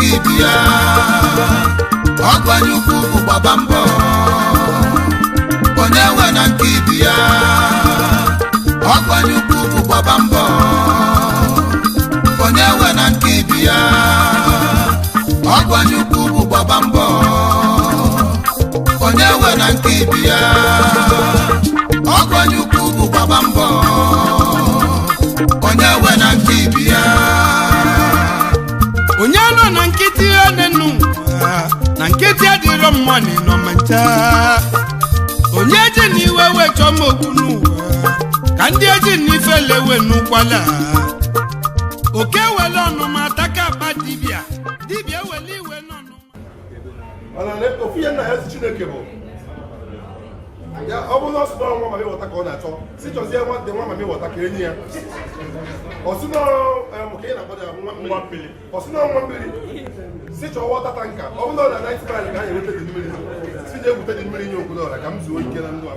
nkibia ọgbanye ukwu bụ gbaba mbọ onye nwe na nkibia ọgbanye ukwu bụ gbaba mbọ onye nwe na nkibia ọgbanye ukwu bụ gbaba mbọ onye nwe na nkibia ọgbanye ukwu bụ gbaba mbọ onye nwe na nkibia onye nọ na nkịtị onenu na nkịtị adịrọ mmani nọ mancha onye ji n'iwe wechọ m okwu n'ụwa ka ndị eji n'ife lewe n'ụkwala oke wele ọnụma ataka akpa dibịa wele iwe n'ọnụma ofu ihe nna ya si Chineke bụ ya ọ bụrụ na ọ sị na nwa mami wọta ka ọ na-achọ si chọzie nwa mami wọta ka enyi ya ọsị na ka ị na-akpọ ya nwa mmiri ọsị na nwa mmiri si chọọ wọta tanka ọ bụrụ na 90 mile ka a na-eweta dị mmiri si je egwute dị mmiri nye okwu n'ọra ka m zuo ike na ndụ a